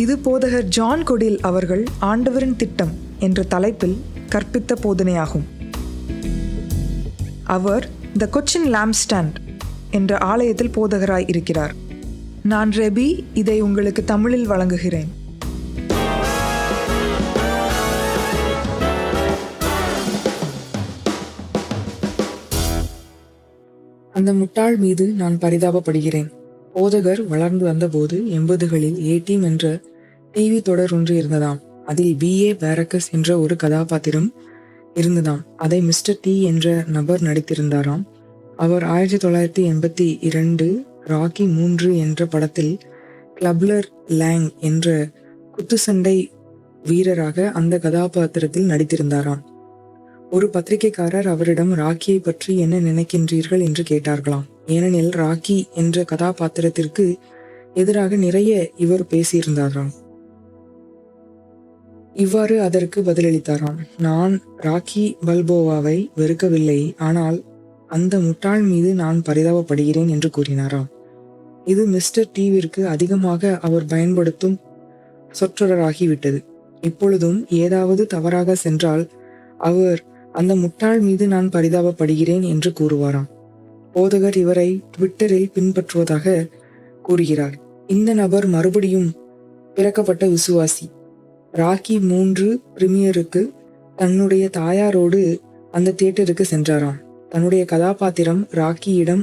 இது போதகர் ஜான் கொடில் அவர்கள் ஆண்டவரின் திட்டம் என்ற தலைப்பில் கற்பித்த போதனையாகும். அவர் த கொச்சின் லாம்ப்ஸ்டாண்ட் என்ற ஆலயத்தில் போதகராய் இருக்கிறார். நான் ரெபி, இதை உங்களுக்கு தமிழில் வழங்குகிறேன். அந்த முட்டாள் மீது நான் பரிதாபப்படுகிறேன். போதகர் வளர்ந்து வந்தபோது 80களில் A-Team என்ற டிவி தொடர் ஒன்று இருந்ததாம். அதில் B.A. பேரக்கஸ் என்ற ஒரு கதாபாத்திரம் இருந்ததாம். அதை மிஸ்டர் T என்ற நபர் நடித்திருந்தாராம். அவர் 1982 ராக்கி 3 என்ற படத்தில் கிளப்லர் லேங் என்ற குத்துச்சண்டை வீரராக அந்த கதாபாத்திரத்தில் நடித்திருந்தாராம். ஒரு பத்திரிகைக்காரர் அவரிடம் ராக்கியை பற்றி என்ன நினைக்கின்றீர்கள் என்று கேட்டார்களாம். ஏனெனில் ராக்கி என்ற கதாபாத்திரத்திற்கு எதிராக நிறைய இவர் பேசியிருந்தாராம். இவ்வாறு அதற்கு பதிலளித்தாராம். நான் ராக்கி பல்போவாவை வெறுக்கவில்லை, ஆனால் அந்த முட்டாள் மீது நான் பரிதாபப்படுகிறேன் என்று கூறினாராம். இது மிஸ்டர் Tவிற்கு அதிகமாக அவர் பயன்படுத்தும் சொற்றொடராகிவிட்டது. இப்பொழுதும் ஏதாவது தவறாக சென்றால் அவர் அந்த முட்டாள் மீது நான் பரிதாபப்படுகிறேன் என்று கூறுவாராம். போதகர் இவரை ட்விட்டரில் பின்பற்றுவதாக கூறுகிறார். இந்த நபர் மறுபடியும் பிறக்கப்பட்ட விசுவாசி. ராக்கி 3 பிரீமியருக்கு தன்னுடைய தாயாரோடு அந்த தியேட்டருக்கு சென்றாராம். தன்னுடைய கதாபாத்திரம் ராக்கியிடம்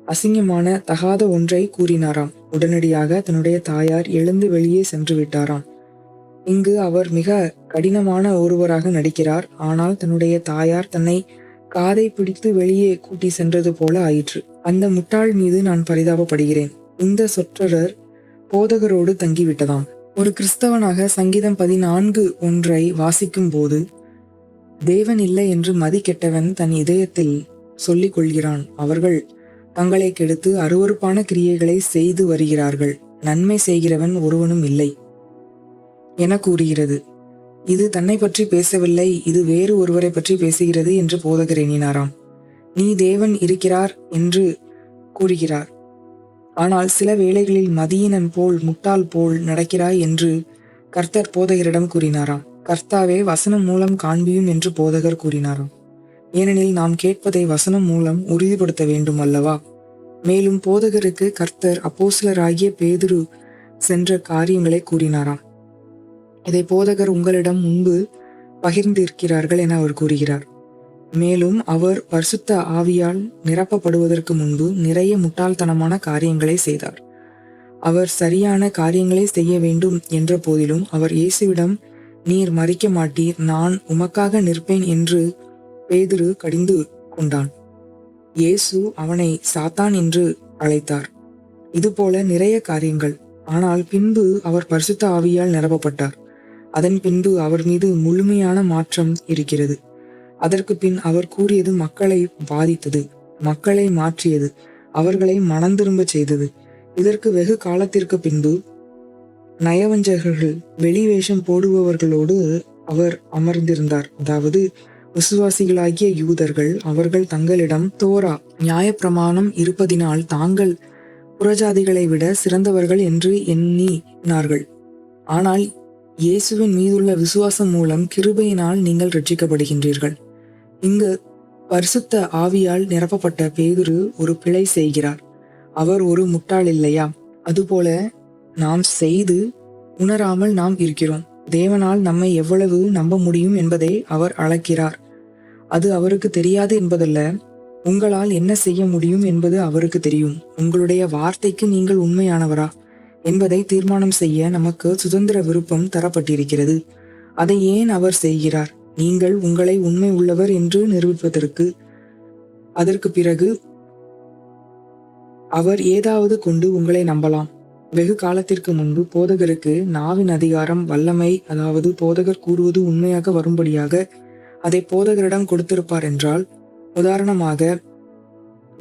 அசிங்கமான தகாத ஒன்றை கூறினாராம். உடனடியாக தன்னுடைய தாயார் எழுந்து வெளியே சென்று விட்டாராம். இங்கு அவர் மிக கடினமான ஒருவராக நடிக்கிறார். ஆனால் தன்னுடைய தாயார் தன்னை காதை பிடித்து வெளியே கூட்டி சென்றது போல ஆயிற்று. அந்த முட்டாள் மீது நான் பரிதாபப்படுகிறேன். இந்த சொற்றொடர் போதகரோடு தங்கிவிட்டதாம். ஒரு கிறிஸ்தவனாக சங்கீதம் 14:1 வாசிக்கும் போது, தேவன் இல்லை என்று மதி கெட்டவன் தன் இதயத்தில் சொல்லிக் கொள்கிறான். அவர்கள் தங்களை கெடுத்து அருவருப்பான கிரியைகளை செய்து வருகிறார்கள். நன்மை செய்கிறவன் ஒருவனும் இல்லை என கூறுகிறது. இது தன்னை பற்றி பேசவில்லை, இது வேறு ஒருவரை பற்றி பேசுகிறது என்று போதகர் எண்ணினாராம். நீ தேவன் இருக்கிறார் என்று கூறுகிறார், ஆனால் சில வேளைகளில் மதியினன் போல் முட்டாள் போல் நடக்கிறாய் என்று கர்த்தர் போதகரிடம் கூறினாராம். கர்த்தாவே வசனம் மூலம் காண்பியும் என்று போதகர் கூறினாராம். ஏனெனில் நாம் கேட்பதை வசனம் மூலம் உறுதிப்படுத்த வேண்டும் அல்லவா? மேலும் போதகருக்கு கர்த்தர் அப்போஸ்தலராகிய பேதுரு சென்ற காரியங்களை கூறினாராம். இதை போதகர் உங்களிடம் முன்பு பகிர்ந்திருக்கிறார்கள் என அவர் கூறுகிறார். மேலும் அவர் பரிசுத்த ஆவியால் நிரப்பப்படுவதற்கு முன்பு நிறைய முட்டாள்தனமான காரியங்களை செய்தார். அவர் சரியான காரியங்களை செய்ய வேண்டும் என்ற போதிலும் அவர் இயேசுவிடம், நீர் மரிக்க மாட்டீர், நான் உமக்காக நிற்பேன் என்று பேதுரு கடிந்து கொண்டான். இயேசு அவனை சாத்தான் என்று அழைத்தார். இதுபோல நிறைய காரியங்கள். ஆனால் பின்பு அவர் பரிசுத்த ஆவியால் நிரப்பப்பட்டார். அதன் பின்பு அவர் மீது முழுமையான மாற்றம் இருக்கிறது. அதற்கு பின் அவர் கூறியது மக்களை பாதித்தது, மக்களை மாற்றியது, அவர்களை மனந்திரும்ப செய்தது. இதற்கு வெகு காலத்திற்கு பின்பு நயவஞ்சகர்கள், வெளிவேஷம் போடுபவர்களோடு அவர் அமர்ந்திருந்தார். அதாவது விசுவாசிகளாகிய யூதர்கள். அவர்கள் தங்களிடம் தோரா நியாயப்பிரமாணம் இருப்பதினால் தாங்கள் புறஜாதிகளை விட சிறந்தவர்கள் என்று எண்ணினார்கள். ஆனால் இயேசுவின் மீதுள்ள விசுவாசம் மூலம் கிருபையினால் நீங்கள் ரட்சிக்கப்படுகின்றீர்கள். இங்கு பரிசுத்த ஆவியால் நிரப்பப்பட்ட பேதுரு ஒரு பிழை செய்கிறார். அவர் ஒரு முட்டாள் இல்லையா? அதுபோல நாம் செய்து உணராமல் நாம் இருக்கிறோம். தேவனால் நம்மை எவ்வளவு நம்ப முடியும் என்பதை அவர் அளக்கிறார். அது அவருக்கு தெரியாது என்பதல்ல, உங்களால் என்ன செய்ய முடியும் என்பது அவருக்கு தெரியும். உங்களுடைய வார்த்தைக்கு நீங்கள் உண்மையானவரா என்பதை தீர்மானம் செய்ய நமக்கு சுதந்திர விருப்பம் தரப்பட்டிருக்கிறது. அதை ஏன் அவர் செய்கிறார்? நீங்கள் உங்களை உண்மை உள்ளவர் என்று நிரூபிப்பதற்கு. அதற்கு பிறகு அவர் ஏதாவது கொண்டு உங்களை நம்பலாம். வெகு காலத்திற்கு முன்பு போதகருக்கு நாவின் அதிகாரம், வல்லமை, அதாவது போதகர் கூறுவது உண்மையாக வரும்படியாக அதை போதகரிடம் கொடுத்திருப்பார் என்றால், உதாரணமாக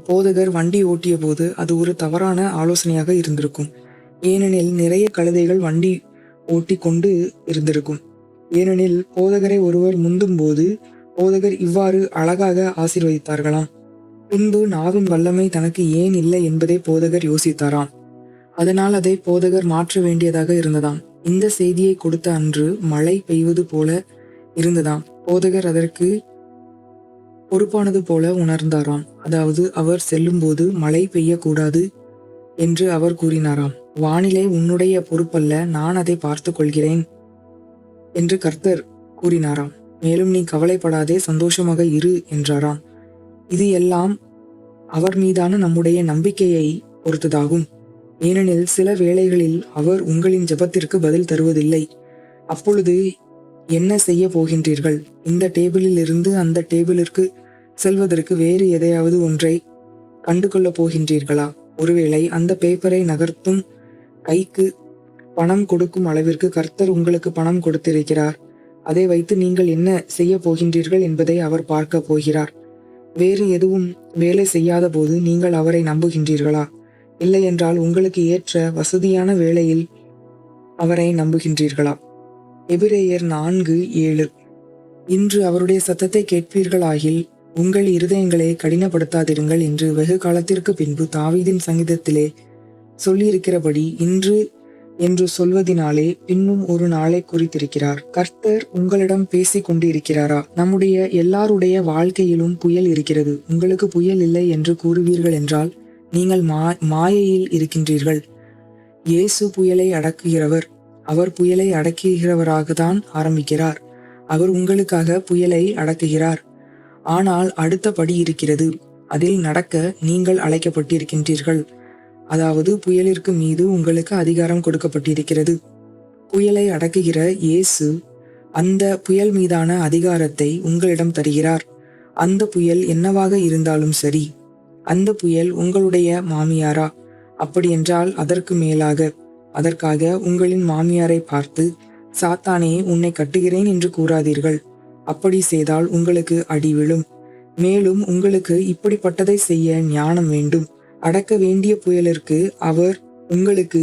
போதகர் வண்டி ஓட்டிய போது அது ஒரு தவறான ஆலோசனையாக இருந்திருக்கும். ஏனெனில் நிறைய கழுதைகள் வண்டி ஓட்டி கொண்டு இருந்திருக்கும். ஏனெனில் போதகரை ஒருவர் முந்தும் போது போதகர் இவ்வாறு அழகாக ஆசீர்வதித்தார்களாம். பின்பு நாவின் வல்லமை தனக்கு ஏன் இல்லை என்பதை போதகர் யோசித்தாராம். அதனால் அதை போதகர் மாற்ற வேண்டியதாக இருந்ததாம். இந்த செய்தியை கொடுத்த அன்று மழை பெய்வது போல இருந்ததாம். போதகர் அதற்கு பொறுப்பானது போல உணர்ந்தாராம். அதாவது அவர் செல்லும்போது மழை பெய்யக்கூடாது என்று அவர் கூறினாராம். வானிலை உன்னுடைய பொறுப்பல்ல, நான் அதை பார்த்து கொள்கிறேன் என்று கர்த்தர் கூறினாராம். மேலும் நீ கவலைப்படாதே, சந்தோஷமாக இரு என்றாராம். இது எல்லாம் அவர் மீதான நம்முடைய நம்பிக்கையை பொறுத்ததாகும். ஏனெனில் சில வேளைகளில் அவர் உங்களின் ஜெபத்திற்கு பதில் தருவதில்லை. அப்பொழுது என்ன செய்ய போகின்றீர்கள்? இந்த டேபிளில் இருந்து அந்த டேபிளிற்கு செல்வதற்கு வேறு எதையாவது ஒன்றை கண்டு கொள்ளப் போகின்றீர்களா? ஒருவேளை அந்த பேப்பரை நகர்த்தும் கைக்கு பணம் கொடுக்கும் அளவிற்கு கர்த்தர் உங்களுக்கு பணம் கொடுத்திருக்கிறார். அதை வைத்து நீங்கள் என்ன செய்ய போகின்றீர்கள் என்பதை அவர் பார்க்க போகிறார். வேறு எதுவும் வேலை செய்யாத போது நீங்கள் அவரை நம்புகின்றீர்களா? இல்லை என்றால் உங்களுக்கு ஏற்ற வசதியான வேளையில் அவரை நம்புகின்றீர்களா? எபிரேயர் 4:7. இன்று அவருடைய சத்தத்தை கேட்பீர்களாகில் உங்கள் இருதயங்களை கடினப்படுத்தாதிருங்கள் என்று வெகு காலத்திற்கு பின்பு தாவீதின் சங்கீதத்திலே சொல்லியிருக்கிறபடி இன்று என்று சொல்வதினாலே பின்னும் ஒரு நாளை குறித்திருக்கிறார். கர்த்தர் உங்களிடம் பேசி கொண்டு இருக்கிறாரா? நம்முடைய எல்லாருடைய வாழ்க்கையிலும் புயல் இருக்கிறது. உங்களுக்கு புயல் இல்லை என்று கூறுவீர்கள் என்றால் நீங்கள் மாயையில் இருக்கின்றீர்கள். இயேசு புயலை அடக்குகிறவர். அவர் புயலை அடக்குகிறவராகத்தான் ஆரம்பிக்கிறார். அவர் உங்களுக்காக புயலை அடக்குகிறார். ஆனால் அடுத்த படி இருக்கிறது. அதில் நடக்க நீங்கள் அழைக்கப்பட்டிருக்கின்றீர்கள். அதாவது புயலிற்கு மீது உங்களுக்கு அதிகாரம் கொடுக்கப்பட்டிருக்கிறது. புயலை அடக்குகிற இயேசு அந்த புயல் மீதான அதிகாரத்தை உங்களிடம் தருகிறார். அந்த புயல் என்னவாக இருந்தாலும் சரி. அந்த புயல் உங்களுடைய மாமியாரா? அப்படியென்றால் அதற்கு மேலாக, அதற்காக உங்களின் மாமியாரை பார்த்து சாத்தானே உன்னை கட்டுகிறேன் என்று கூறாதீர்கள். அப்படி செய்தால் உங்களுக்கு அடி விழும். மேலும் உங்களுக்கு இப்படிப்பட்டதை செய்ய ஞானம் வேண்டும். அடக்க வேண்டிய புயலிற்கு அவர் உங்களுக்கு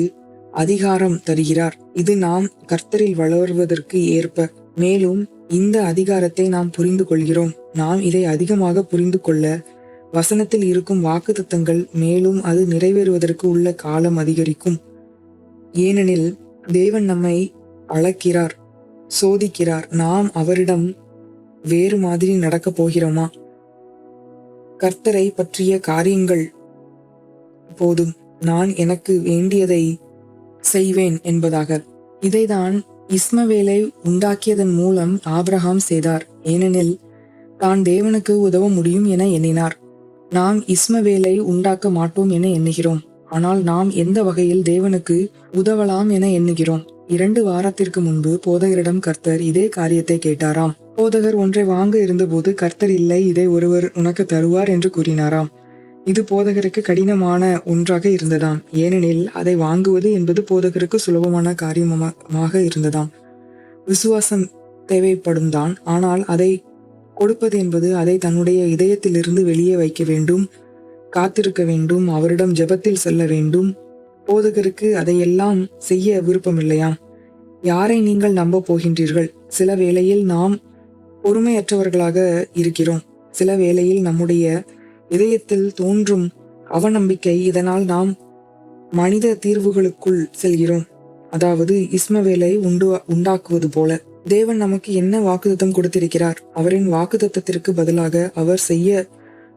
அதிகாரம் தருகிறார். இது நாம் கர்த்தரில் வளர்வதற்கு ஏற்ப. மேலும் இந்த அதிகாரத்தை நாம் புரிந்து கொள்கிறோம். நாம் இதை அதிகமாக புரிந்து கொள்ள வசனத்தில் இருக்கும் வாக்குத்தத்தங்கள் மேலும் அது நிறைவேறுவதற்கு உள்ள காலம் அதிகரிக்கும். ஏனெனில் தேவன் நம்மை அளக்கிறார், சோதிக்கிறார். நாம் அவரிடம் வேறு மாதிரி நடக்கப் போகிறோமா? கர்த்தரை பற்றிய காரியங்கள் போதும், நான் எனக்கு வேண்டியதை செய்வேன் என்பதாக. இதைதான் இஸ்மவேலை உண்டாக்கியதன் மூலம் ஆபிரகாம் செய்தார். ஏனெனில் தான் தேவனுக்கு உதவ முடியும் என எண்ணினார். நாம் இஸ்மவேலை உண்டாக்க மாட்டோம் என எண்ணுகிறோம். ஆனால் நாம் எந்த வகையில் தேவனுக்கு உதவலாம் என எண்ணுகிறோம். 2 வாரத்திற்கு முன்பு போதகரிடம் கர்த்தர் இதே காரியத்தை கேட்டாராம். போதகர் ஒன்றை வாங்க இருந்தபோது கர்த்தர் இல்லை, இதை ஒருவர் உனக்கு தருவார் என்று கூறினாராம். இது போதகருக்கு கடினமான ஒன்றாக இருந்ததாம். ஏனெனில் அதை வாங்குவது என்பது போதகருக்கு சுலபமான காரியமாக இருந்ததாம். விசுவாசம் தேவைப்படும் தான். ஆனால் அதை கொடுப்பது என்பது அதை தன்னுடைய இதயத்திலிருந்து வெளியே வைக்க வேண்டும், காத்திருக்க வேண்டும், அவரிடம் ஜெபத்தில் செல்ல வேண்டும். போதகருக்கு அதையெல்லாம் செய்ய விருப்பமில்லையாம். யாரை நீங்கள் நம்ப போகின்றீர்கள்? சில வேளையில் நாம் பொறுமையற்றவர்களாக இருக்கிறோம். சில வேளையில் நம்முடைய இதயத்தில் தோன்றும் அவநம்பிக்கை, இதனால் நாம் மனித தீர்வுகளுக்குள் செல்கிறோம். அதாவது இஸ்மவேலை உண்டாக்குவது போல. தேவன் நமக்கு என்ன வாக்குத்தத்தம் கொடுத்திருக்கிறார்? அவரின் வாக்குத்தத்தத்திற்கு பதிலாக, அவர் செய்ய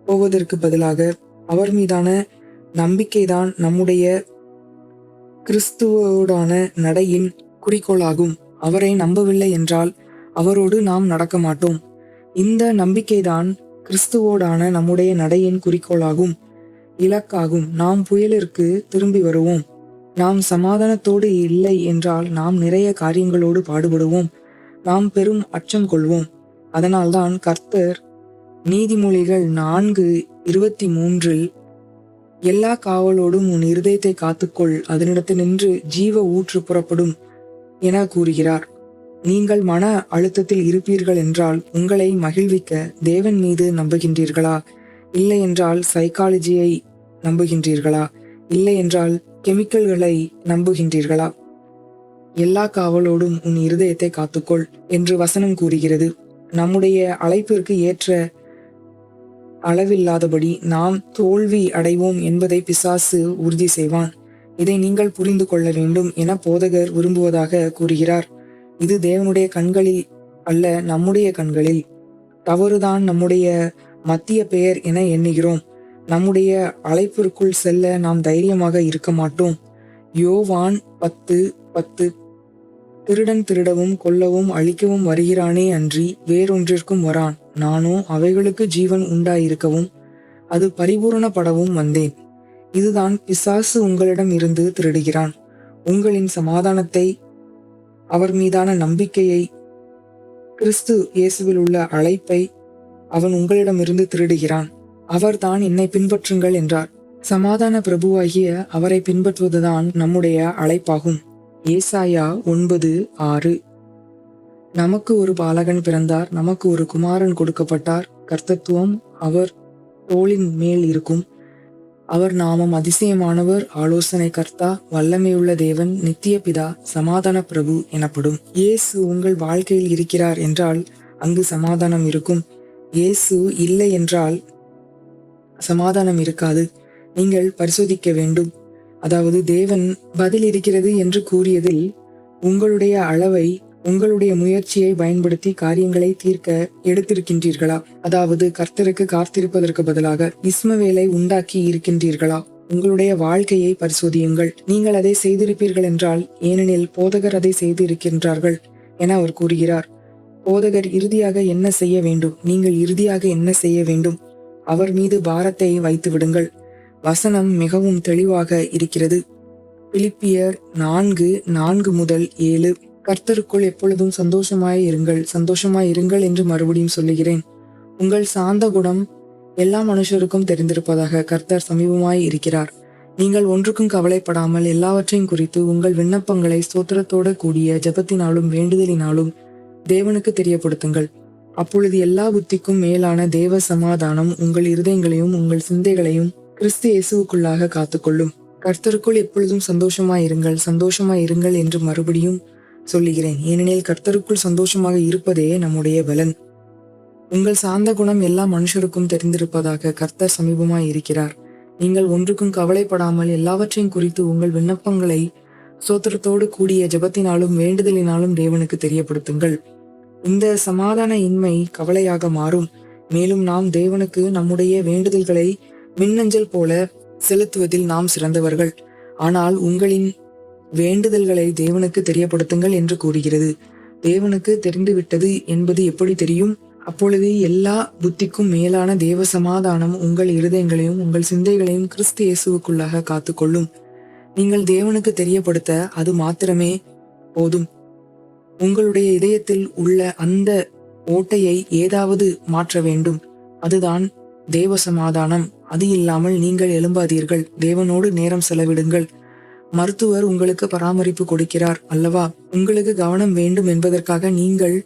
போவதற்கு பதிலாக அவர் மீதான நம்பிக்கைதான் நம்முடைய கிறிஸ்துவோடான நடையின் குறிக்கோளாகும். அவரை நம்பவில்லை என்றால் அவரோடு நாம் நடக்க மாட்டோம். இந்த நம்பிக்கைதான் கிறிஸ்துவோடான நம்முடைய நடையின் குறிக்கோளாகும், இலக்காகும். நாம் புயலிற்கு திரும்பி வருவோம். நாம் சமாதானத்தோடு இல்லை என்றால் நாம் நிறைய காரியங்களோடு பாடுபடுவோம். நாம் பெரும் அச்சம் கொள்வோம். அதனால்தான் கர்த்தர் நீதிமொழிகள் 4:23 எல்லா காவலோடும் உன் இருதயத்தை காத்துக்கொள், அதனிடத்தினின்று ஜீவ ஊற்று புறப்படும் என கூறுகிறார். நீங்கள் மன அழுத்தத்தில் இருப்பீர்கள் என்றால் உங்களை மகிழ்விக்க தேவன் மீது நம்புகின்றீர்களா? இல்லை என்றால் சைக்காலஜியை நம்புகின்றீர்களா? இல்லை என்றால் கெமிக்கல்களை நம்புகின்றீர்களா? எல்லா காவலோடும் உன் இருதயத்தை காத்துக்கொள் என்று வசனம் கூறுகிறது. நம்முடைய அழைப்பிற்கு ஏற்ற அளவில்லாதபடி நாம் தோல்வி அடைவோம் என்பதை பிசாசு உறுதி செய்வான். இதை நீங்கள் புரிந்து கொள்ள வேண்டும் என போதகர் விரும்புவதாக கூறுகிறார். இது தேவனுடைய கண்களில் அல்ல, நம்முடைய கண்களில் தவறுதான் நம்முடைய மத்திய பெயர் என எண்ணுகிறோம். நம்முடைய அழைப்பிற்குள் செல்ல நாம் தைரியமாக இருக்க மாட்டோம். யோவான் 10:10 திருடன் திருடவும் கொல்லவும் அழிக்கவும் வருகிறானே அன்றி வேறொன்றிற்கும் வரான். நானோ அவைகளுக்கு ஜீவன் உண்டாயிருக்கவும் அது பரிபூரணப்படவும் வந்தேன். இதுதான் பிசாசு உங்களிடம் இருந்து திருடுகிறான். உங்களின் சமாதானத்தை, அவர் மீதான நம்பிக்கையை, கிறிஸ்து இயேசுவில் உள்ள அழைப்பை அவன் உங்களிடமிருந்து திருடுகிறான். அவர்தான் என்னை பின்பற்றுங்கள் என்றார். சமாதான பிரபுவாகிய அவரை பின்பற்றுவதுதான் நம்முடைய அழைப்பாகும். ஏசாயா 9:6 நமக்கு ஒரு பாலகன் பிறந்தார், நமக்கு ஒரு குமாரன் கொடுக்கப்பட்டார். கர்த்தத்துவம் அவர் தோளின் மேல் இருக்கும். அவர் நாமம் அதிசயமானவர், ஆலோசனை கர்த்தா, வல்லமையுள்ள தேவன், நித்திய பிதா, சமாதான பிரபு எனப்படும். இயேசு உங்கள் வாழ்க்கையில் இருக்கிறார் என்றால் அங்கு சமாதானம் இருக்கும். இயேசு இல்லை என்றால் சமாதானம் இருக்காது. நீங்கள் பரிசோதிக்க வேண்டும். அதாவது தேவன் பதில் இருக்கிறது என்று கூறியதில் உங்களுடைய அளவை, உங்களுடைய முயற்சியை பயன்படுத்தி காரியங்களை தீர்க்க எடுத்திருக்கின்றீர்களா? அதாவது கர்த்தருக்கு காத்திருப்பதற்கு பதிலாக இஸ்மவேலை உண்டாக்கி இருக்கின்றீர்களா? உங்களுடைய வாழ்க்கையை பரிசோதியுங்கள். நீங்கள் அதை செய்திருப்பீர்கள் என்றால், ஏனெனில் போதகர் அதை செய்து இருக்கின்றார்கள் என அவர் கூறுகிறார். போதகர் இறுதியாக என்ன செய்ய வேண்டும்? நீங்கள் இறுதியாக என்ன செய்ய வேண்டும்? அவர் மீது பாரத்தை வைத்து விடுங்கள். வசனம் மிகவும் தெளிவாக இருக்கிறது. பிலிப்பியர் 4:4-7 கர்த்தருக்குள் எப்பொழுதும் சந்தோஷமாய் இருங்கள், சந்தோஷமாய் இருங்கள் என்று மறுபடியும் சொல்லுகிறேன். உங்கள் சாந்த குணம் எல்லா மனுஷருக்கும் தெரிந்திருப்பதாக. கர்த்தர் சமீபமாய் இருக்கிறார். நீங்கள் ஒன்றுக்கும் கவலைப்படாமல் எல்லாவற்றையும் குறித்து உங்கள் விண்ணப்பங்களை ஸ்தோத்திரத்தோடு கூடிய ஜெபத்தினாலும் வேண்டுதலினாலும் தேவனுக்கு தெரியப்படுத்துங்கள். அப்பொழுது எல்லா புத்திக்கும் மேலான தேவ சமாதானம் உங்கள் இருதயங்களையும் உங்கள் சிந்தைகளையும் கிறிஸ்து இயேசுவுக்குள்ளாக காத்துக்கொள்ளும். கர்த்தருக்குள் எப்பொழுதும் சந்தோஷமாய் இருங்கள், சந்தோஷமாய் இருங்கள் என்று மறுபடியும் சொல்லுகிறேன். ஏனெனில் கர்த்தருக்குள் சந்தோஷமாக இருப்பதே நம்முடைய பலன். உங்கள் சாந்த குணம் எல்லா மனுஷருக்கும் தெரிந்திருப்பதாக. கர்த்தர் சமீபமாய் இருக்கிறார். நீங்கள் ஒன்றுக்கும் கவலைப்படாமல் எல்லாவற்றையும் குறித்து உங்கள் விண்ணப்பங்களை ஸ்தோத்திரத்தோடு கூடிய ஜெபத்தினாலும் வேண்டுதலினாலும் தேவனுக்கு தெரியப்படுத்துங்கள். இந்த சமாதான இன்மை கவலையாக மாறும். மேலும் நாம் தேவனுக்கு நம்முடைய வேண்டுதல்களை மின்னஞ்சல் போல செலுத்துவதில் நாம் சிறந்தவர்கள். ஆனால் உங்களின் வேண்டுதல்களை தேவனுக்கு தெரியப்படுத்துங்கள் என்று கூறுகிறது. தேவனுக்கு தெரிந்துவிட்டது என்பது எப்படி தெரியும்? அப்பொழுது எல்லா புத்திக்கும் மேலான தேவ சமாதானம் உங்கள் இருதயங்களையும் உங்கள் சிந்தைகளையும் கிறிஸ்து இயேசுவுக்குள்ளாக காத்துக்கொள்ளும். நீங்கள் தேவனுக்கு தெரியப்படுத்த அது மாத்திரமே போதும். உங்களுடைய இதயத்தில் உள்ள அந்த ஓட்டையை ஏதாவது மாற்ற வேண்டும். அதுதான் தேவ சமாதானம். அது இல்லாமல் நீங்கள் எழும்பாதீர்கள். தேவனோடு நேரம் செலவிடுங்கள். மருத்துவர் உங்களுக்கு பராமரிப்பு கொடுக்கிறார் அல்லவா? உங்களுக்கு கவனம் வேண்டும் என்பதற்காக நீங்கள்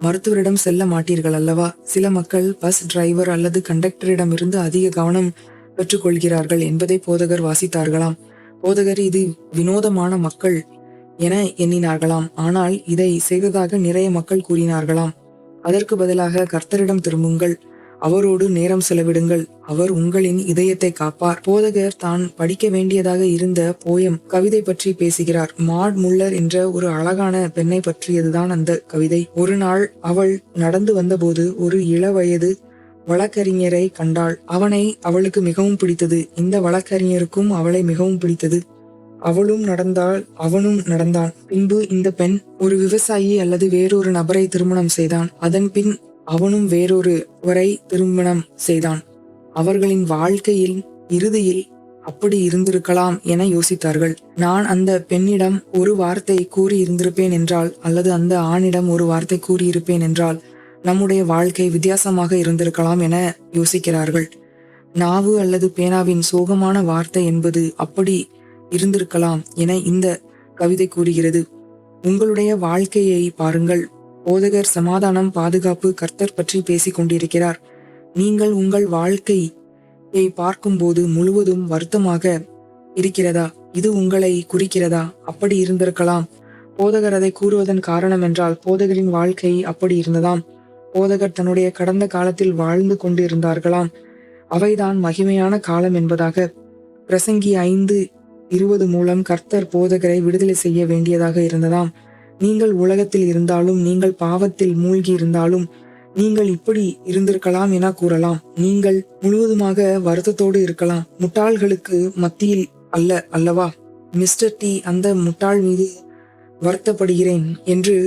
மருத்துவரிடம் செல்ல மாட்டீர்கள் அல்லவா? சில மக்கள் பஸ் டிரைவர் அல்லது கண்டக்டரிடமிருந்து அதிக கவனம் பெற்றுக்கொள்கிறார்கள் என்பதை போதகர் வாசித்தார்களாம். போதகர் இது வினோதமான மக்கள் என எண்ணினார்களாம். ஆனால் இதை செய்ததாக நிறைய மக்கள் கூறினார்களாம். அதற்கு பதிலாக கர்த்தரிடம் திரும்புங்கள், அவரோடு நேரம் செலவிடுங்கள், அவர் உங்களின் இதயத்தை காப்பார். போதகர் தான் படிக்க வேண்டியதாக இருந்த போயம் கவிதை பற்றி பேசுகிறார். மாட் முல்லர் என்ற ஒரு அழகான பெண்ணை பற்றியதுதான் அந்த கவிதை. ஒரு நாள் அவள் நடந்து வந்தபோது ஒரு இளவயது வழக்கறிஞரை கண்டாள். அவனை அவளுக்கு மிகவும் பிடித்தது. இந்த வழக்கறிஞருக்கும் அவளை மிகவும் பிடித்தது. அவளும் நடந்தாள், அவனும் நடந்தான். பின்பு இந்த பெண் ஒரு விவசாயி அல்லது வேறொரு நபரை திருமணம் செய்தான். அதன் பின் அவனும் வேறொருவரை திருமணம் செய்தான். அவர்களின் வாழ்க்கையில் இறுதியில் அப்படி இருந்திருக்கலாம் என யோசித்தார்கள். நான் அந்த பெண்ணிடம் ஒரு வார்த்தை கூறி இருந்திருப்பேன் என்றால், அல்லது அந்த ஆணிடம் ஒரு வார்த்தை கூறியிருப்பேன் என்றால் நம்முடைய வாழ்க்கை வித்தியாசமாக இருந்திருக்கலாம் என யோசிக்கிறார்கள். நாவு அல்லது பேனாவின் சோகமான வார்த்தை என்பது அப்படி இருந்திருக்கலாம் என இந்த கவிதை கூறுகிறது. உங்களுடைய வாழ்க்கையை பாருங்கள். போதகர் சமாதானம், பாதுகாப்பு, கர்த்தர் பற்றி பேசிக் கொண்டிருக்கிறார். நீங்கள் உங்கள் வாழ்க்கையை பார்க்கும்போது முழுவதும் வருத்தமாக இருக்கிறதா? இது உங்களை குறிக்கிறதா? அப்படி இருந்திருக்கலாம். போதகர் அதை கூறுவதன் காரணம் என்றால் போதகரின் வாழ்க்கை அப்படி இருந்ததாம். போதகர் தன்னுடைய கடந்த காலத்தில் வாழ்ந்து கொண்டு இருந்தார்களாம். அவைதான் மகிமையான காலம் என்பதாக பிரசங்கி 20 மூலம் கர்த்தர் போதகரை விடுதலை செய்ய வேண்டியதாக இருந்ததாம். நீங்கள் உலகத்தில் இருந்தாலும், நீங்கள் பாவத்தில் மூழ்கி இருந்தாலும், நீங்கள் இப்படி இருந்திருக்கலாம் என கூறலாம். நீங்கள் முழுவதுமாக வருத்தத்தோடு இருக்கலாம். முட்டாள்களுக்கு மத்தியில் அல்லவா? மிஸ்டர் டி அந்த முட்டாள் மீது வருத்தப்படுகிறேன் என்று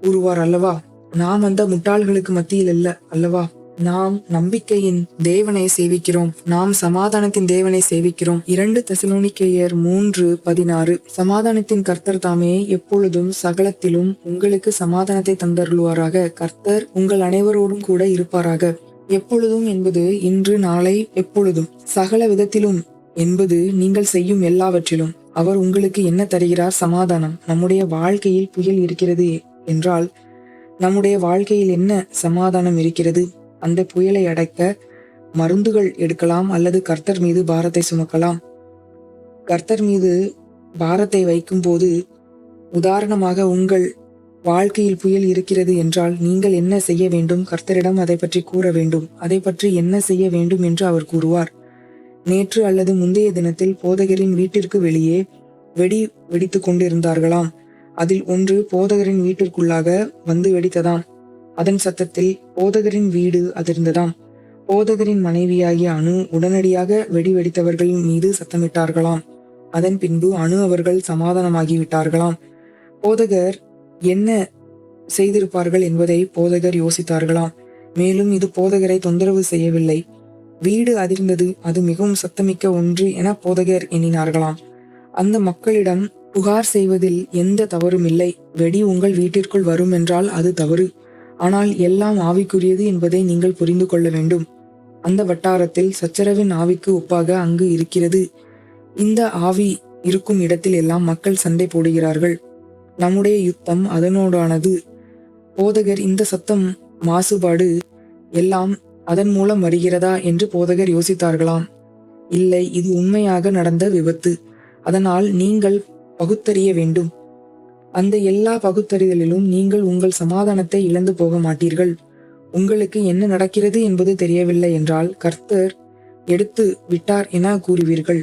கூறுவார் அல்லவா? நாம் அந்த முட்டாள்களுக்கு மத்தியில் அல்லவா? நாம் நம்பிக்கையின் தேவனை சேவிக்கிறோம். நாம் சமாதானத்தின் தேவனை சேவிக்கிறோம். 2 தெசலோனிக்கேயர் 3:16. சமாதானத்தின் கர்த்தர் தாமே எப்பொழுதும் சகலத்திலும் உங்களுக்கு சமாதானத்தை தந்தருளுவாராக. கர்த்தர் உங்கள் அனைவரோடும் கூட இருப்பாராக. எப்பொழுதும் என்பது இன்று, நாளை, எப்பொழுதும். சகல விதத்திலும் என்பது நீங்கள் செய்யும் எல்லாவற்றிலும். அவர் உங்களுக்கு என்ன தருகிறார்? சமாதானம். நம்முடைய வாழ்க்கையில் புயல் இருக்கிறது என்றால் நம்முடைய வாழ்க்கையில் என்ன சமாதானம் இருக்கிறது? அந்த புயலை அடக்க மருந்துகள் எடுக்கலாம் அல்லது கர்த்தர் மீது பாரத்தை சுமக்கலாம். கர்த்தர் மீது பாரத்தை வைக்கும் போது, உதாரணமாக உங்கள் வாழ்க்கையில் புயல் இருக்கிறது என்றால் நீங்கள் என்ன செய்ய வேண்டும்? கர்த்தரிடம் அதை பற்றி கூற வேண்டும். அதை பற்றி என்ன செய்ய வேண்டும் என்று அவர் கூறுவார். நேற்று அல்லது முந்தைய தினத்தில் போதகரின் வீட்டிற்கு வெளியே வெடித்து கொண்டிருந்தார்களாம். அதில் ஒன்று போதகரின் வீட்டிற்குள்ளாக வந்து வெடித்ததாம். அதன் சத்தத்தில் போதகரின் வீடு அதிர்ந்ததாம். போதகரின் மனைவியாகிய அணு உடனடியாக வெடித்தவர்களின் மீது சத்தமிட்டார்களாம். அதன் பின்பு அணு அவர்கள் சமாதானமாகிவிட்டார்களாம். போதகர் என்ன செய்திருப்பார்கள் என்பதை போதகர் யோசித்தார்களாம். மேலும் இது போதகரை தொந்தரவு செய்யவில்லை. வீடு அதிர்ந்தது, அது மிகவும் சத்தமிக்க ஒன்று என போதகர் எண்ணினார்களாம். அந்த மக்களிடம் புகார் செய்வதில் எந்த தவறும் இல்லை. வெடி உங்கள் வீட்டிற்குள் வரும் என்றால் அது தவறு. ஆனால் எல்லாம் ஆவிக்குரியது என்பதை நீங்கள் புரிந்து கொள்ள வேண்டும். அந்த வட்டாரத்தில் சச்சரவின் ஆவிக்கு ஒப்பாக அங்கு இருக்கிறது. இந்த ஆவி இருக்கும் இடத்தில் எல்லாம் மக்கள் சண்டை போடுகிறார்கள். நம்முடைய யுத்தம் அதனோடானது. போதகர் இந்த சத்தம், மாசுபாடு எல்லாம் அதன் மூலம் வருகிறதா என்று போதகர் யோசித்தார்களாம். இல்லை, இது உண்மையாக நடந்த விபத்து. அதனால் நீங்கள் பகுத்தறிய வேண்டும். அந்த எல்லா பகுத்தறிதலிலும் நீங்கள் உங்கள் சமாதானத்தை இழந்து போக மாட்டீர்கள். உங்களுக்கு என்ன நடக்கிறது என்பது தெரியவில்லை என்றால் கர்த்தர் எடுத்து விட்டார் என கூறுவீர்கள்.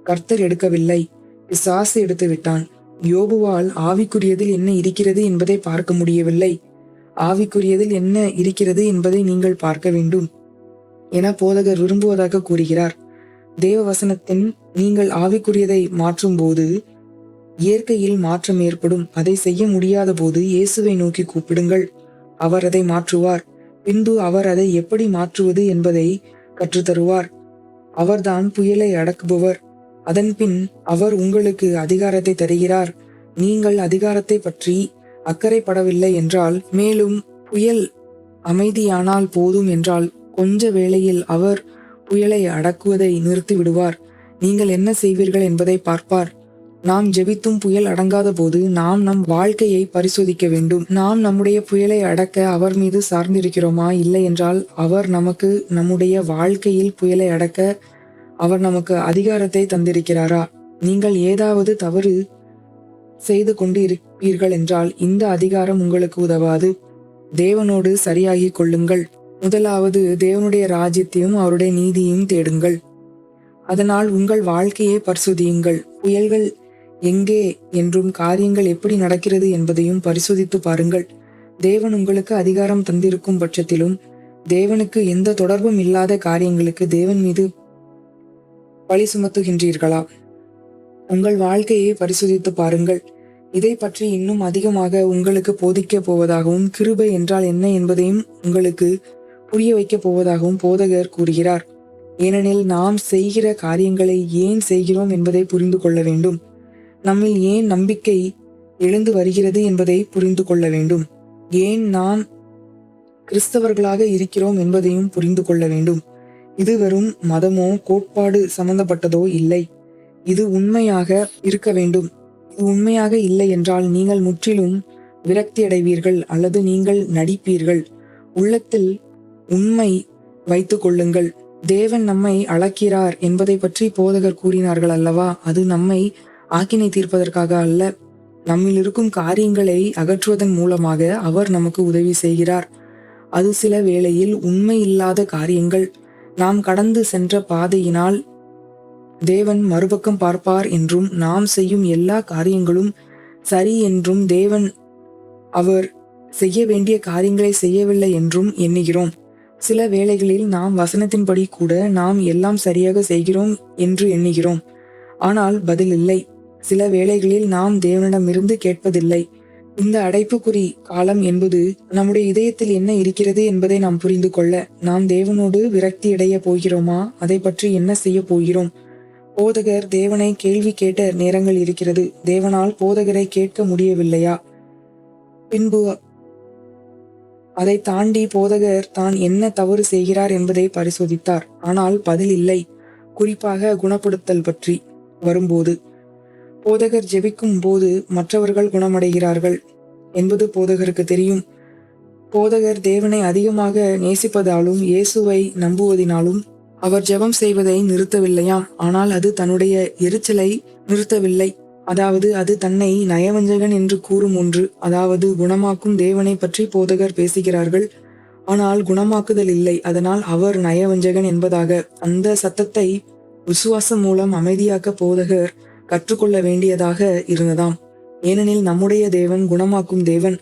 கர்த்தர் எடுக்கவில்லை, பிசாசு எடுத்து விட்டான். யோபுவால் ஆவிக்குரியதில் என்ன இருக்கிறது என்பதை பார்க்க முடியவில்லை. ஆவிக்குரியதில் என்ன இருக்கிறது என்பதை நீங்கள் பார்க்க வேண்டும் என போதகர் விரும்புவதாக கூறுகிறார். தேவ வசனத்தின் நீங்கள் ஆவிக்குரியதை மாற்றும் போது இயற்கையில் மாற்றம் ஏற்படும். அதை செய்ய முடியாத போது இயேசுவை நோக்கி கூப்பிடுங்கள். அவர் அதை மாற்றுவார். பின்பு அவர் அதை எப்படி மாற்றுவது என்பதை கற்றுத்தருவார். அவர்தான் புயலை அடக்குபவர். அதன்பின் அவர் உங்களுக்கு அதிகாரத்தை தருகிறார். நீங்கள் அதிகாரத்தை பற்றி அக்கறைப்படவில்லை என்றால், மேலும் புயல் அமைதியானால் போதும் என்றால், கொஞ்ச வேளையில் அவர் புயலை அடக்குவதை நிறுத்தி விடுவார். நீங்கள் என்ன செய்வீர்கள் என்பதை பார்ப்பார். நாம் ஜெபித்தும் புயல் அடங்காத போது நாம் நம் வாழ்க்கையை பரிசோதிக்க வேண்டும். நாம் நம்முடைய புயலை அடக்க அவர் மீது சார்ந்திருக்கிறோமா? இல்லை என்றால் அவர் நமக்கு நம்முடைய வாழ்க்கையில் புயலை அடக்க அவர் நமக்கு அதிகாரத்தை தந்திருக்கிறாரா? நீங்கள் ஏதாவது தவறு செய்து கொண்டு இருப்பீர்கள் என்றால் இந்த அதிகாரம் உங்களுக்கு உதவாது. தேவனோடு சரியாகி கொள்ளுங்கள். முதலாவது தேவனுடைய ராஜ்யத்தையும் அவருடைய நீதியையும் தேடுங்கள். அதனால் உங்கள் வாழ்க்கையை பரிசோதியுங்கள். புயல்கள் எங்கே என்றும் காரியங்கள் எப்படி நடக்கிறது என்பதையும் பரிசோதித்து பாருங்கள். தேவன் உங்களுக்கு அதிகாரம் தந்திருக்கும் பட்சத்திலும் தேவனுக்கு எந்த தொடர்பும் இல்லாத காரியங்களுக்கு தேவன் மீது பழி சுமத்துகின்றீர்களா? உங்கள் வாழ்க்கையை பரிசோதித்து பாருங்கள். இதை பற்றி இன்னும் அதிகமாக உங்களுக்கு போதிக்க போவதாகவும் கிருபை என்றால் என்ன என்பதையும் உங்களுக்கு புரிய வைக்கப் போவதாகவும் போதகர் கூறுகிறார். ஏனெனில் நாம் செய்கிற காரியங்களை ஏன் செய்கிறோம் என்பதை புரிந்து கொள்ள வேண்டும். நம்மில் ஏன் நம்பிக்கை எழுந்து வருகிறது என்பதை புரிந்து கொள்ள வேண்டும். ஏன் நாம் கிறிஸ்தவர்களாக இருக்கிறோம் என்பதையும் புரிந்து கொள்ள வேண்டும். இது வெறும் மதமோ கோட்பாடு சம்பந்தப்பட்டதோ இல்லை. இது உண்மையாக இருக்க வேண்டும். இது உண்மையாக இல்லை என்றால் நீங்கள் முற்றிலும் விரக்தி அடைவீர்கள் அல்லது நீங்கள் நடிப்பீர்கள். உள்ளத்தில் உண்மை வைத்து கொள்ளுங்கள். தேவன் நம்மை அழைக்கிறார் என்பதை பற்றி போதகர் கூறினார்கள் அல்லவா? அது நம்மை ஆக்கினை தீர்ப்பதற்காக அல்ல. நம்மில் இருக்கும் காரியங்களை அகற்றுவதன் மூலமாக அவர் நமக்கு உதவி செய்கிறார். அது சில வேளையில் உண்மை இல்லாத காரியங்கள், நாம் கடந்து சென்ற பாதையினால் தேவன் மறுபக்கம் பார்ப்பார் என்றும் நாம் செய்யும் எல்லா காரியங்களும் சரி என்றும் தேவன் அவர் செய்ய வேண்டிய காரியங்களை செய்யவில்லை என்றும் எண்ணுகிறோம். சில வேளைகளில் நாம் வசனத்தின்படி கூட நாம் எல்லாம் சரியாக செய்கிறோம் என்று எண்ணுகிறோம். ஆனால் பதில் இல்லை. சில வேளைகளில் நாம் தேவனிடமிருந்து கேட்பதில்லை. இந்த அடைப்புக்குறி காலம் என்பது நம்முடைய இதயத்தில் என்ன இருக்கிறது என்பதை நாம் புரிந்து கொள்ள. நாம் தேவனோடு விரக்தி அடைய போகிறோமா? அதை பற்றி என்ன செய்ய போகிறோம்? போதகர் தேவனை கேள்வி கேட்ட நேரங்கள் இருக்கிறது. தேவனால் போதகரை கேட்க முடியவில்லையா? பின்பு அதை தாண்டி போதகர் தான் என்ன தவறு செய்கிறார் என்பதை பரிசோதித்தார். ஆனால் பதில் இல்லை. குறிப்பாக குணப்படுத்தல் பற்றி வரும்போது போதகர் ஜெபிக்கும் போது மற்றவர்கள் குணமடைகிறார்கள் என்பது போதகருக்கு தெரியும். போதகர் தேவனை அதிகமாக நேசிப்பதாலும் இயேசுவை நம்புவதினாலும் அவர் ஜெபம் செய்வதை நிறுத்தவில்லையாம். ஆனால் அது தன்னுடைய எரிச்சலை நிறுத்தவில்லை. அதாவது அது தன்னை நயவஞ்சகன் என்று கூறும் ஒன்று. அதாவது குணமாக்கும் தேவனை பற்றி போதகர் பேசுகிறார்கள், ஆனால் குணமாக்குதல் இல்லை. அதனால் அவர் நயவஞ்சகன் என்பதாக அந்த சத்தத்தை விசுவாசம் மூலம் அமைதியாக்க போதகர் கற்றுக்கொள்ள வேண்டியதாக இருந்ததாம். ஏனெனில் நம்முடைய தேவன் குணமாக்கும் தேவன்.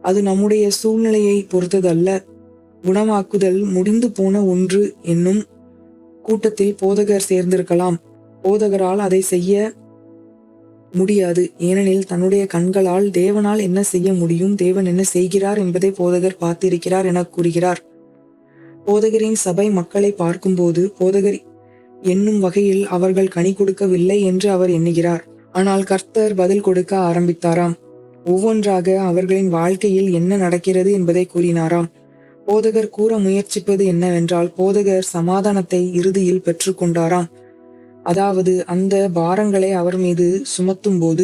அது நம்முடைய சூழ்நிலையை பொறுத்தது அல்ல. குணமாக்குதல் முடிந்து போன ஒன்று என்னும் கூட்டத்தில் போதகர் சேர்ந்திருக்கலாம். போதகரால் அதை செய்ய முடியாது. ஏனெனில் தன்னுடைய கண்களால் தேவனால் என்ன செய்ய முடியும், தேவன் என்ன செய்கிறார் என்பதை போதகர் பார்த்திருக்கிறார் என கூறுகிறார். போதகரின் சபை மக்களை பார்க்கும்போது போதகர் என்னும் வகையில் அவர்கள் கனி கொடுக்கவில்லை என்று அவர் எண்ணுகிறார். ஆனால் கர்த்தர் பதில் கொடுக்க ஆரம்பித்தாராம். ஒவ்வொன்றாக அவர்களின் வாழ்க்கையில் என்ன நடக்கிறது என்பதை கூறினாராம். போதகர் கூற முயற்சிப்பது என்னவென்றால், போதகர் சமாதானத்தை இறுதியில் பெற்று கொண்டாராம். அதாவது அந்த பாரங்களை அவர் மீது சுமத்தும் போது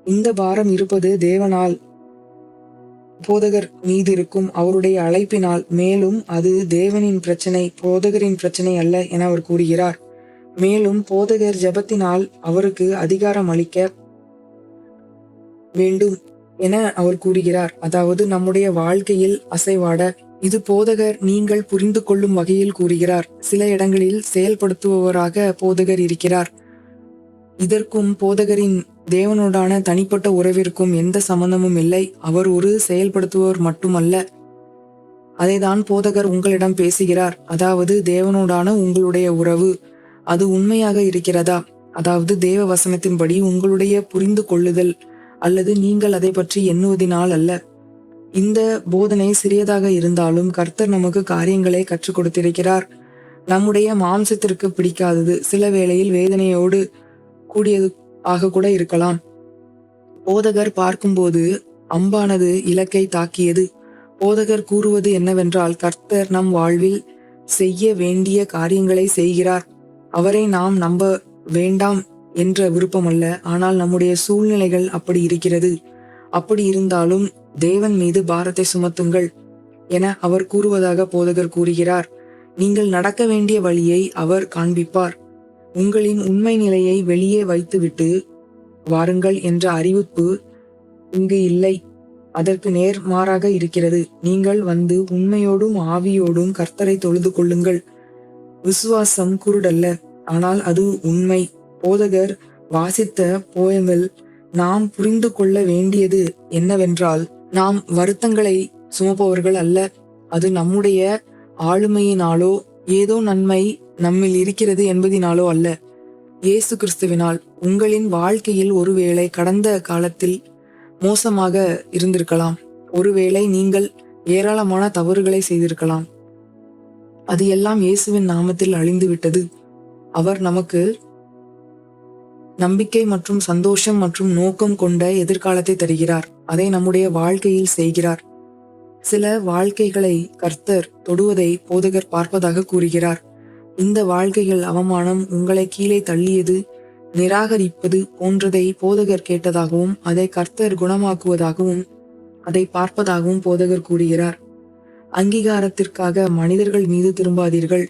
இந்த பாரம் இருப்பது தேவனால் போதகர் மீது இருக்கும் அவருடைய அழைப்பினால். மேலும் அது தேவனின் பிரச்சனை, போதகரின் பிரச்சனை அல்ல என அவர் கூறுகிறார். மேலும் போதகர் ஜெபத்தினால் அவருக்கு அதிகாரம் அளிக்க வேண்டும் என அவர் கூறுகிறார். அதாவது நம்முடைய வாழ்க்கையில் அசைவாட இது போதகர் நீங்கள் புரிந்து கொள்ளும் வகையில் கூறுகிறார். சில இடங்களில் செயல்படுத்துபவராக போதகர் இருக்கிறார். இதற்கும் போதகரின் தேவனோடான தனிப்பட்ட உறவிற்கும் எந்த சம்பந்தமும் இல்லை. அவர் ஒரு செயல்படுத்துபவர் மட்டுமல்ல. அதைதான் போதகர் உங்களிடம் பேசுகிறார். அதாவது தேவனோடான உங்களுடைய உறவு அது உண்மையாக இருக்கிறதா? அதாவது தேவ வசனத்தின்படி உங்களுடைய புரிந்து கொள்ளுதல் அல்லது நீங்கள் அதை பற்றி எண்ணுவதினால் அல்ல. இந்த போதனை சிறியதாக இருந்தாலும் கர்த்தர் நமக்கு காரியங்களை கற்றுக் கொடுத்திருக்கிறார். நம்முடைய மாம்சத்திற்கு பிடிக்காதது, சில வேளையில் வேதனையோடு கூடியது ஆக கூட இருக்கலாம். போதகர் பார்க்கும்போது அம்பானது இலக்கை தாக்கியது. போதகர் கூறுவது என்னவென்றால், கர்த்தர் நம் வாழ்வில் செய்ய வேண்டிய காரியங்களை செய்கிறார். அவரை நாம் நம்ப வேண்டாம் என்ற விருப்பமல்ல. ஆனால் நம்முடைய சூழ்நிலைகள் அப்படி இருக்கிறது. அப்படி இருந்தாலும் தேவன் மீது பாரத்தை சுமத்துங்கள் என அவர் கூறுவதாக போதகர் கூறுகிறார். நீங்கள் நடக்க வேண்டிய வழியை அவர் காண்பிப்பார். உங்களின் உண்மை நிலையை வெளியே வைத்துவிட்டு வாருங்கள் என்ற அறிவிப்பு இங்கு இல்லை. அதற்கு நேர்மாறாக இருக்கிறது. நீங்கள் வந்து உண்மையோடும் ஆவியோடும் கர்த்தரை தொழுது கொள்ளுங்கள். விசுவாசம் குருடல்ல, ஆனால் அது உண்மை. போதகர் வாசித்த போயமில் நாம் புரிந்து கொள்ள வேண்டியது என்னவென்றால், நாம் வருத்தங்களை சுமப்பவர்கள் அல்ல. அது நம்முடைய ஆளுமையினாலோ ஏதோ நன்மை நம்மில் இருக்கிறது என்பதினாலோ அல்ல, இயேசு கிறிஸ்துவினால். உங்களின் வாழ்க்கையில் ஒருவேளை கடந்த காலத்தில் மோசமாக இருந்திருக்கலாம். ஒருவேளை நீங்கள் ஏராளமான தவறுகளை செய்திருக்கலாம். அது எல்லாம் இயேசுவின் நாமத்தில் அழிந்து விட்டது. அவர் நமக்கு நம்பிக்கை மற்றும் சந்தோஷம் மற்றும் நோக்கம் கொண்ட எதிர்காலத்தை தருகிறார். அதை நம்முடைய வாழ்க்கையில் செய்கிறார். சில வாழ்க்கைகளை கர்த்தர் தொடுவதை போதகர் பார்ப்பதாக கூறுகிறார். இந்த வாழ்க்கைகள் அவமானம், உங்களை கீழே தள்ளியது, நிராகரிப்பது போன்றதை போதகர் கேட்டதாகவும் அதை கர்த்தர் குணமாக்குவதாகவும் அதை பார்ப்பதாகவும் போதகர் கூறுகிறார். அங்கீகாரத்திற்காக மனிதர்கள் மீது திரும்பாதீர்கள்.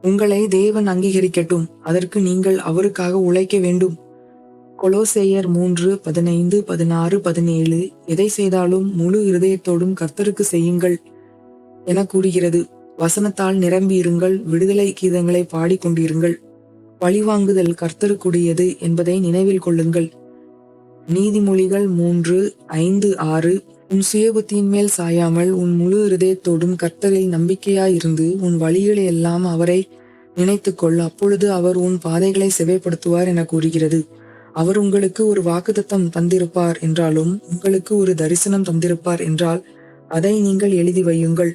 உங்களை தேவன் அங்கீகரிக்கட்டும். அதற்கு நீங்கள் அவருக்காக உழைக்க வேண்டும். கொலோசேயர் 3:15, 16, 17 எதை செய்தாலும் முழு இருதயத்தோடும் கர்த்தருக்கு செய்யுங்கள் என கூறுகிறது. வசனத்தால் நிரம்பியிருங்கள், விடுதலை கீதங்களை பாடிக்கொண்டிருங்கள். பழிவாங்குதல் கர்த்தருக்குரியது என்பதை நினைவில் கொள்ளுங்கள். நீதிமொழிகள் 3:5-6. உன் சுயபுத்தியின் மேல் சாயாமல் உன் முழு இருதயத்தோடும் கர்த்தரில் நம்பிக்கையாயிருந்து உன் வழிகளை எல்லாம் அவரை நினைத்துக்கொள், அப்பொழுது அவர் உன் பாதைகளை செவ்வைப்படுத்துவார் என கூறுகிறது. அவர் உங்களுக்கு ஒரு வாக்குத்தத்தம் தந்திருப்பார் என்றாலும், உங்களுக்கு ஒரு தரிசனம் தந்திருப்பார் என்றால் அதை நீங்கள் எழுதி வையுங்கள்.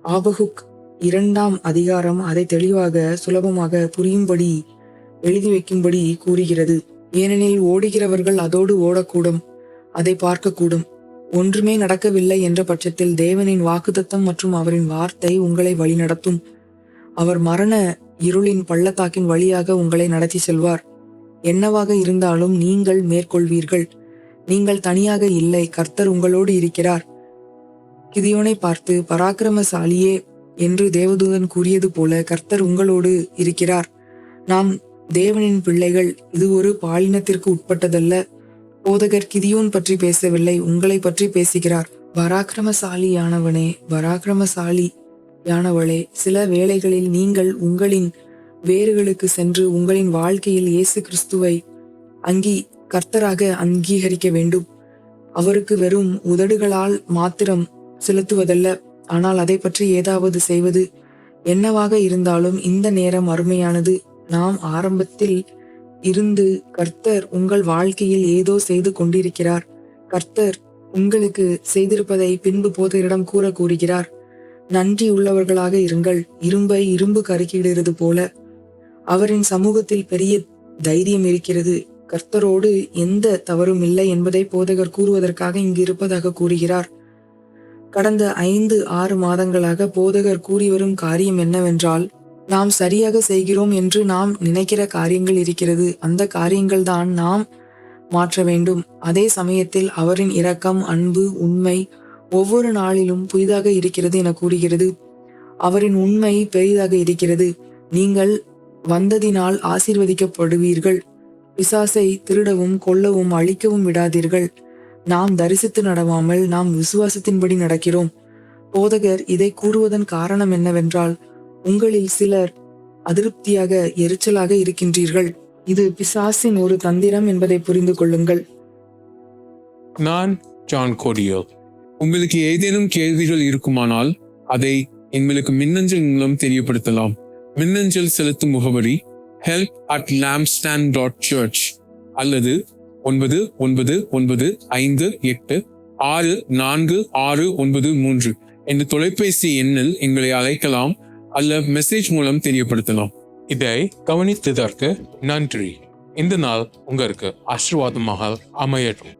ஆபகுக் 2ஆம் அதிகாரம் அதை தெளிவாக சுலபமாக புரியும்படி எழுதி வைக்கும்படி கூறுகிறது. ஏனெனில் ஓடுகிறவர்கள் அதோடு ஓடக்கூடும், அதை பார்க்கக்கூடும். ஒன்றுமே நடக்கவில்லை என்ற பட்சத்தில் தேவனின் வாக்குத்தத்தம் மற்றும் அவரின் வார்த்தை உங்களை வழிநடத்தும். அவர் மரண இருளின் பள்ளத்தாக்கின் வழியாக உங்களை நடத்தி செல்வார். என்னவாக இருந்தாலும் நீங்கள் மேற்கொள்வீர்கள். நீங்கள் தனியாக இல்லை, கர்த்தர் உங்களோடு இருக்கிறார். கிதியோனை பார்த்து, பராக்கிரமசாலியே என்று தேவதூதன் கூறியது போல கர்த்தர் உங்களோடு இருக்கிறார். நாம் தேவனின் பிள்ளைகள். இது ஒரு பாலினத்திற்கு உட்பட்டதல்ல. போதகர் கிதியோன் பற்றி பேசவில்லை, உங்களை பற்றி பேசுகிறார். பராக்கிரமசாலியானவனே, பராக்கிரமசாலியானவளே, சில வேளைகளில் நீங்கள் உங்களின் வேர்களுக்கு சென்று உங்களின் வாழ்க்கையில் இயேசு கிறிஸ்துவை கர்த்தராக அங்கீகரிக்க வேண்டும். அவருக்கு வெறும் உதடுகளால் மாத்திரம் செலுத்துவதல்ல, ஆனால் அதை பற்றி ஏதாவது செய்வது. என்னவாக இருந்தாலும் இந்த நேரம் அருமையானது. நாம் ஆரம்பத்தில் இருந்து கர்த்தர் உங்கள் வாழ்க்கையில் ஏதோ செய்து கொண்டிருக்கிறார். கர்த்தர் உங்களுக்கு செய்திருப்பதை பின்பு போதகரிடம் கூறுகிறார். நன்றி உள்ளவர்களாக இருங்கள். இரும்பை இரும்பு கருக்கிடுகிறது போல அவரின் சமூகத்தில் பெரிய தைரியம் இருக்கிறது. கர்த்தரோடு எந்த தவறும் இல்லை என்பதை போதகர் கூறுவதற்காக இங்கு இருப்பதாக கூறுகிறார். கடந்த 5-6 மாதங்களாக போதகர் கூறி வரும் காரியம் என்னவென்றால், நாம் சரியாக செய்கிறோம் என்று நாம் நினைக்கிற காரியங்கள் இருக்கிறது. அந்த காரியங்கள் தான் நாம் மாற்ற வேண்டும். அதே சமயத்தில் அவரின் இரக்கம், அன்பு, உண்மை ஒவ்வொரு நாளிலும் புதிதாக இருக்கிறது என கூறுகிறது. அவரின் உண்மை பெரிதாக இருக்கிறது. நீங்கள் வந்ததினால் ஆசீர்வதிக்கப்படுவீர்கள். பிசாசை திருடவும் கொல்லவும் அழிக்கவும் விடாதீர்கள். நாம் தரிசித்து நடவாமல் நாம் விசுவாசத்தின்படி நடக்கிறோம். போதகர் இதை கூறுவதன் காரணம் என்னவென்றால், உங்களில் சிலர் அதிருப்தியாக எரிச்சலாக இருக்கின்றீர்கள். இது பிசாசின் ஒரு தந்திரம் என்பதை புரிந்து கொள்ளுங்கள். நான் ஜான் கோடியோ. உங்களுக்கு ஏதேனும் கேள்விகள் இருக்குமானால் அதை எங்களுக்கு மின்னஞ்சல் மூலம் தெரியப்படுத்தலாம். மின்னஞ்சல் செலுத்தும் முகவரி help@lampstand.church அல்லது 9998644693 என்ற தொலைபேசி எண்ணில் எங்களை அழைக்கலாம் அல்லது மெசேஜ் மூலம் தெரியப்படுத்தலாம். இதை கவனித்ததற்கு நன்றி. இந்த நாள் உங்களுக்கு ஆசீர்வாதமாக அமையட்டும்.